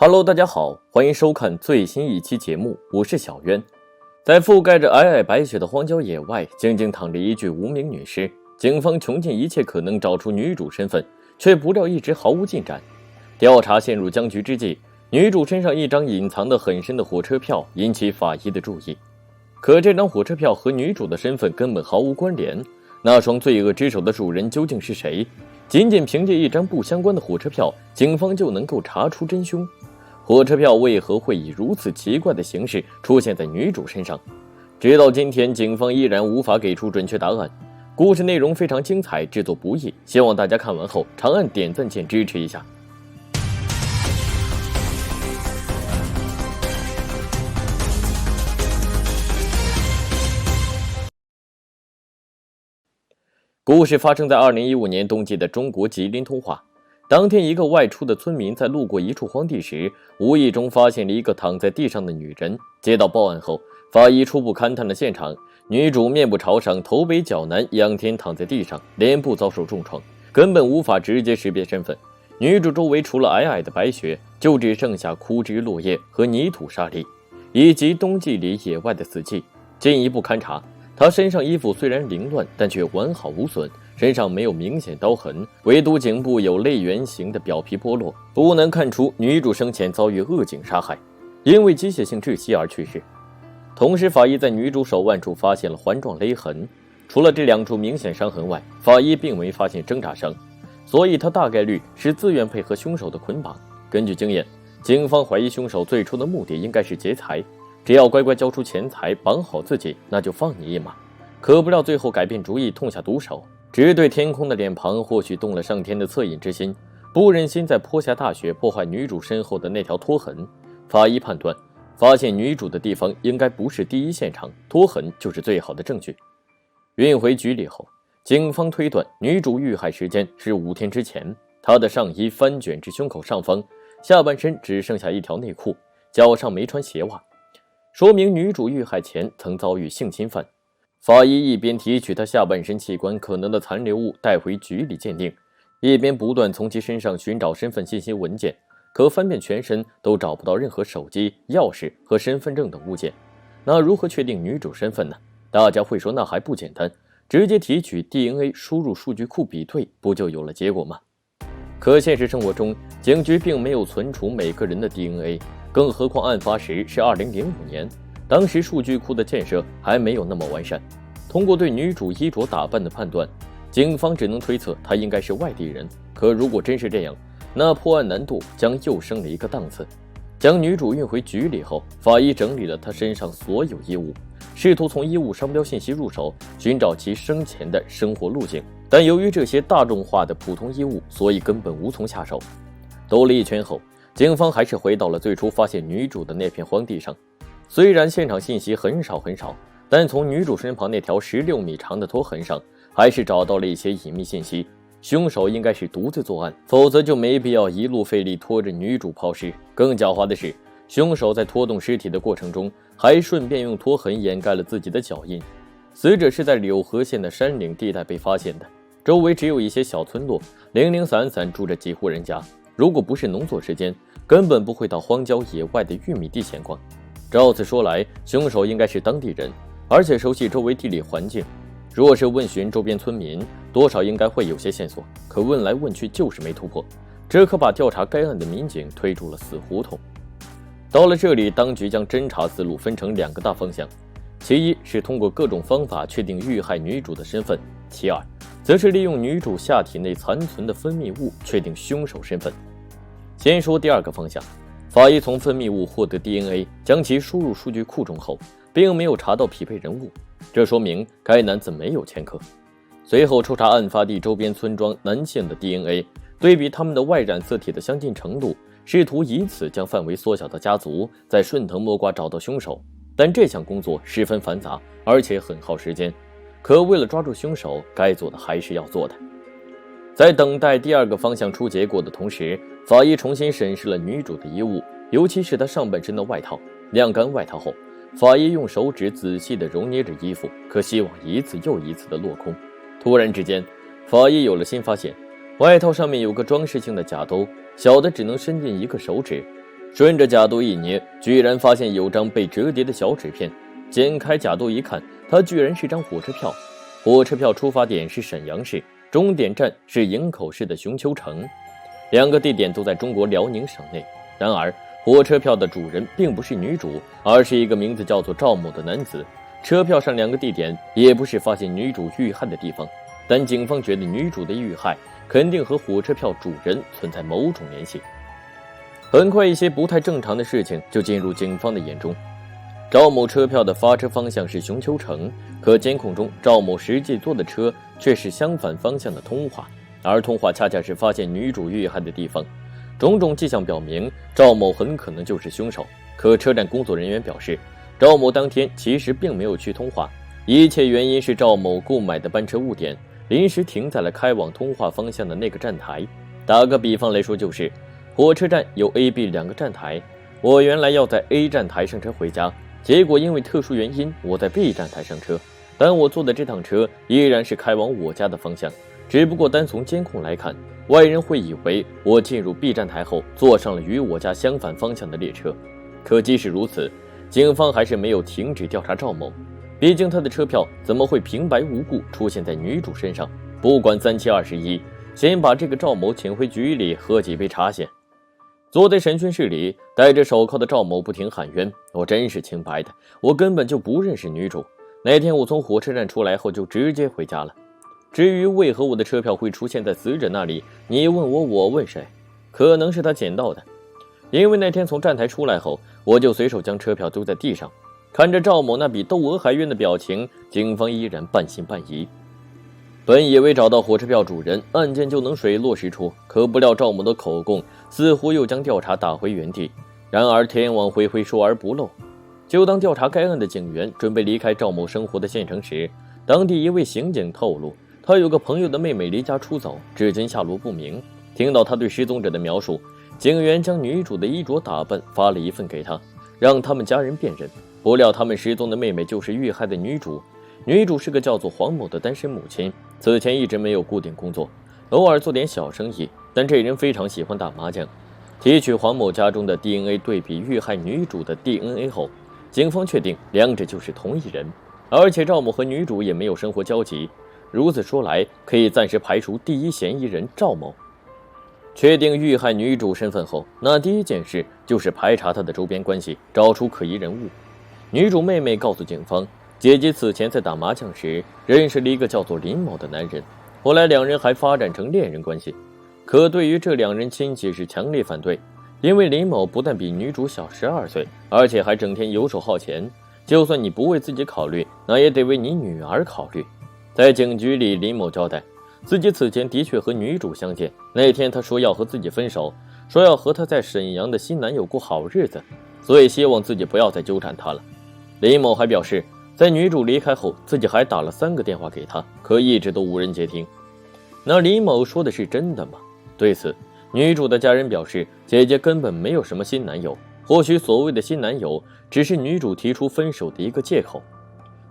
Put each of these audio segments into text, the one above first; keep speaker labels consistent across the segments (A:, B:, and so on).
A: Hello， 大家好，欢迎收看最新一期节目，我是小渊。在覆盖着皑皑白雪的荒郊野外，静静躺着一具无名女尸。警方穷尽一切可能找出女主身份，却不料一直毫无进展。调查陷入僵局之际，女主身上一张隐藏得很深的火车票引起法医的注意。可这张火车票和女主的身份根本毫无关联，那双罪恶之手的主人究竟是谁？仅仅凭借一张不相关的火车票，警方就能够查出真凶。火车票为何会以如此奇怪的形式出现在女主身上？直到今天，警方依然无法给出准确答案。故事内容非常精彩，制作不易，希望大家看完后长按点赞键支持一下。故事发生在2015年冬季的中国吉林通化。当天，一个外出的村民在路过一处荒地时，无意中发现了一个躺在地上的女人。接到报案后，法医初步勘探了现场，女主面部朝上，头北脚南，仰天躺在地上，脸部遭受重创，根本无法直接识别身份。女主周围除了皑皑的白雪，就只剩下枯枝落叶和泥土沙砾，以及冬季里野外的死寂。进一步勘查，她身上衣服虽然凌乱，但却完好无损，身上没有明显刀痕，唯独颈部有类圆形的表皮剥落，不难看出女主生前遭遇恶警杀害，因为机械性窒息而去世。同时，法医在女主手腕处发现了环状勒痕，除了这2处明显伤痕外，法医并没发现挣扎伤，所以她大概率是自愿配合凶手的捆绑。根据经验，警方怀疑凶手最初的目的应该是劫财，只要乖乖交出钱财，绑好自己，那就放你一马。可不料最后改变主意，痛下毒手。只对天空的脸庞或许动了上天的恻隐之心，不忍心在坡下大雪破坏女主身后的那条拖痕。法医判断，发现女主的地方应该不是第一现场，拖痕就是最好的证据。运回局里后，警方推断女主遇害时间是5天之前。她的上衣翻卷至胸口上方，下半身只剩下一条内裤，脚上没穿鞋袜，说明女主遇害前曾遭遇性侵犯。法医一边提取她下半身器官可能的残留物带回局里鉴定，一边不断从其身上寻找身份信息文件，可翻遍全身都找不到任何手机、钥匙和身份证等物件。那如何确定女主身份呢？大家会说那还不简单，直接提取 DNA 输入数据库比对，不就有了结果吗？可现实生活中，警局并没有存储每个人的 DNA， 更何况案发时是2005年。当时数据库的建设还没有那么完善，通过对女主衣着打扮的判断，警方只能推测她应该是外地人。可如果真是这样，那破案难度将又升了一个档次。将女主运回局里后，法医整理了她身上所有衣物，试图从衣物商标信息入手，寻找其生前的生活路径。但由于这些大众化的普通衣物，所以根本无从下手。兜了一圈后，警方还是回到了最初发现女主的那片荒地上。虽然现场信息很少，但从女主身旁那条16米长的拖痕上，还是找到了一些隐秘信息。凶手应该是独自作案，否则就没必要一路费力拖着女主抛尸。更狡猾的是，凶手在拖动尸体的过程中，还顺便用拖痕掩盖了自己的脚印。死者是在柳河县的山岭地带被发现的，周围只有一些小村落，零零散散住着几户人家。如果不是农作时间，根本不会到荒郊野外的玉米地闲逛。照此说来，凶手应该是当地人，而且熟悉周围地理环境。若是问询周边村民，多少应该会有些线索，可问来问去就是没突破，这可把调查该案的民警推入了死胡同。到了这里，当局将侦查思路分成2个大方向，其一是通过各种方法确定遇害女主的身份，其二则是利用女主下体内残存的分泌物确定凶手身份。先说第2个方向，法医从分泌物获得 DNA， 将其输入数据库中后，并没有查到匹配人物，这说明该男子没有前科。随后抽查案发地周边村庄男性的 DNA， 对比他们的外染色体的相近程度，试图以此将范围缩小到家族，再顺藤摸瓜找到凶手。但这项工作十分繁杂，而且很耗时间。可为了抓住凶手，该做的还是要做的。在等待第2个方向出结果的同时，法医重新审视了女主的衣物，尤其是她上半身的外套。晾干外套后，法医用手指仔细地揉捏着衣服，可希望一次又一次地落空。突然之间，法医有了新发现，外套上面有个装饰性的假兜，小的只能伸进一个手指。顺着假肚一捏，居然发现有张被折叠的小纸片。剪开假肚一看，它居然是张火车票。火车票出发点是沈阳市，终点站是营口市的熊丘城，两个地点都在中国辽宁省内。然而，火车票的主人并不是女主，而是一个名字叫做赵某的男子。车票上两个地点也不是发现女主遇害的地方，但警方觉得女主的遇害肯定和火车票主人存在某种联系。很快，一些不太正常的事情就进入警方的眼中。赵某车票的发车方向是熊丘城，可监控中赵某实际坐的车却是相反方向的通化，而通化恰恰是发现女主遇害的地方。种种迹象表明，赵某很可能就是凶手。可车站工作人员表示，赵某当天其实并没有去通化，一切原因是赵某购买的班车误点，临时停在了开往通化方向的那个站台。打个比方来说，就是火车站有 A、B 两个站台，我原来要在 A 站台上车回家，结果因为特殊原因我在 B 站台上车，但我坐的这趟车依然是开往我家的方向，只不过单从监控来看，外人会以为我进入 B 站台后坐上了与我家相反方向的列车。可即使如此，警方还是没有停止调查赵某，毕竟他的车票怎么会平白无故出现在女主身上？不管3721，先把这个赵某请回局里喝几杯茶先。坐在审讯室里，戴着手铐的赵某不停喊冤：“我真是清白的，我根本就不认识女主。那天我从火车站出来后就直接回家了。至于为何我的车票会出现在死者那里，你问我，我问谁？可能是他捡到的。因为那天从站台出来后，我就随手将车票丢在地上。”看着赵某那比窦娥还冤的表情，警方依然半信半疑。本以为找到火车票主人，案件就能水落石出，可不料赵某的口供似乎又将调查打回原地。然而天网恢恢，疏而不漏。就当调查该案的警员准备离开赵某生活的县城时，当地一位刑警透露，他有个朋友的妹妹离家出走，至今下落不明。听到他对失踪者的描述，警员将女主的衣着打扮发了一份给他，让他们家人辨认。不料他们失踪的妹妹就是遇害的女主。女主是个叫做黄某的单身母亲，此前一直没有固定工作，偶尔做点小生意，但这人非常喜欢打麻将。提取黄某家中的 DNA 对比遇害女主的 DNA 后，警方确定两者就是同一人，而且赵某和女主也没有生活交集。如此说来，可以暂时排除第一嫌疑人赵某。确定遇害女主身份后，那第一件事就是排查她的周边关系，找出可疑人物。女主妹妹告诉警方，姐姐此前在打麻将时认识了一个叫做林某的男人，后来两人还发展成恋人关系。可对于这两人亲戚是强烈反对，因为林某不但比女主小12岁，而且还整天游手好闲，就算你不为自己考虑，那也得为你女儿考虑。在警局里，林某交代自己此前的确和女主相见，那天他说要和自己分手，说要和他在沈阳的新男友过好日子，所以希望自己不要再纠缠他了。林某还表示，在女主离开后，自己还打了3个电话给她，可一直都无人接听。那林某说的是真的吗？对此，女主的家人表示，姐姐根本没有什么新男友，或许所谓的新男友只是女主提出分手的一个借口。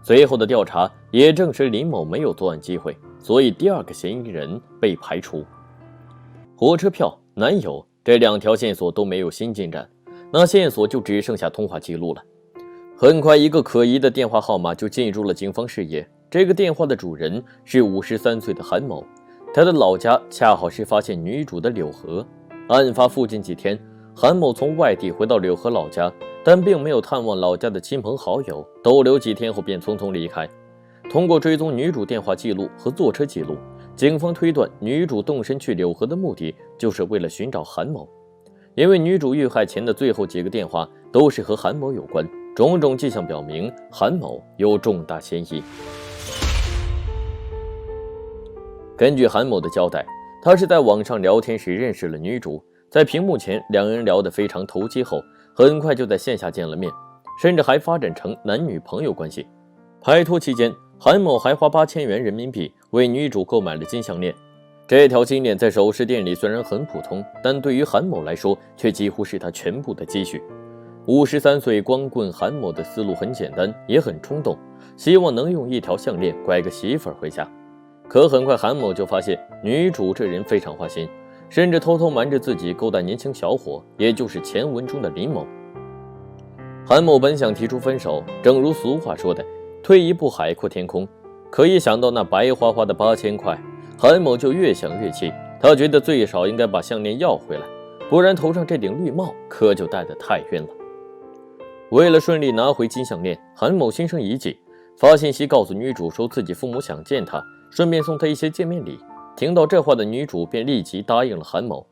A: 随后的调查也证实林某没有作案机会，所以第二个嫌疑人被排除。火车票、男友这2条线索都没有新进展，那线索就只剩下通话记录了。很快，一个可疑的电话号码就进入了警方视野。这个电话的主人是53岁的韩某，他的老家恰好是发现女主的柳河。案发附近几天，韩某从外地回到柳河老家，但并没有探望老家的亲朋好友，逗留几天后便匆匆离开。通过追踪女主电话记录和坐车记录，警方推断女主动身去柳河的目的就是为了寻找韩某，因为女主遇害前的最后几个电话都是和韩某有关。种种迹象表明，韩某有重大嫌疑。根据韩某的交代，他是在网上聊天时认识了女主，在屏幕前两人聊得非常投机后，很快就在线下见了面，甚至还发展成男女朋友关系。拍拖期间，韩某还花8000元人民币为女主购买了金项链。这条金链在首饰店里虽然很普通，但对于韩某来说却几乎是他全部的积蓄。53岁光棍韩某的思路很简单，也很冲动，希望能用一条项链拐个媳妇儿回家。可很快韩某就发现女主这人非常花心，甚至偷偷瞒着自己勾搭年轻小伙，也就是前文中的林某。韩某本想提出分手，正如俗话说的，退一步海阔天空。可一想到那白花花的8000块，韩某就越想越气。他觉得最少应该把项链要回来，不然头上这顶绿帽可就戴得太晕了。为了顺利拿回金项链，韩某心生一计，发信息告诉女主说自己父母想见她，顺便送她一些见面礼。听到这话的女主便立即答应了韩某。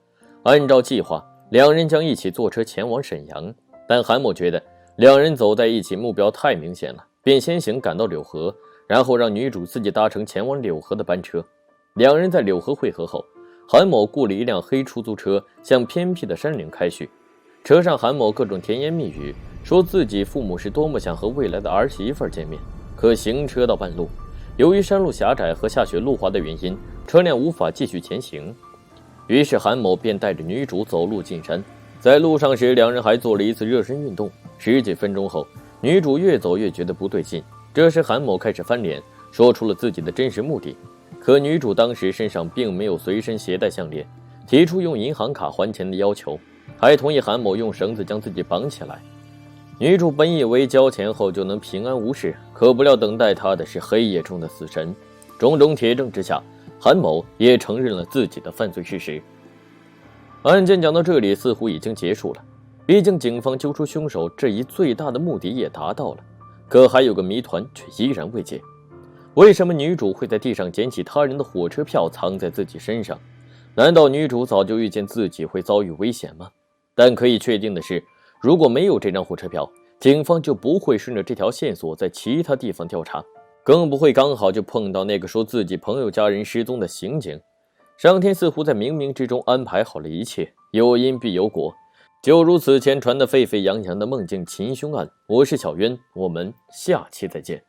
A: 按照计划，两人将一起坐车前往沈阳，但韩某觉得两人走在一起目标太明显了，便先行赶到柳河，然后让女主自己搭乘前往柳河的班车。两人在柳河会合后，韩某雇了一辆黑出租车向偏僻的山岭开去。车上韩某各种甜言蜜语，说自己父母是多么想和未来的儿媳妇见面。可行车到半路，由于山路狭窄和下雪路滑的原因，车辆无法继续前行。于是韩某便带着女主走路进山。在路上时，两人还做了一次热身运动。10几分钟后，女主越走越觉得不对劲。这时韩某开始翻脸，说出了自己的真实目的。可女主当时身上并没有随身携带项链，提出用银行卡还钱的要求，还同意韩某用绳子将自己绑起来。女主本以为交钱后就能平安无事，可不料等待她的是黑夜中的死神。种种铁证之下，韩某也承认了自己的犯罪事实。案件讲到这里似乎已经结束了，毕竟警方揪出凶手这一最大的目的也达到了，可还有个谜团却依然未解。为什么女主会在地上捡起他人的火车票藏在自己身上？难道女主早就预见自己会遭遇危险吗？但可以确定的是，如果没有这张火车票，警方就不会顺着这条线索在其他地方调查，更不会刚好就碰到那个说自己朋友家人失踪的刑警。上天似乎在冥冥之中安排好了一切，有因必有果。就如此前传的沸沸扬扬的梦境擒凶案，我是小渊，我们下期再见。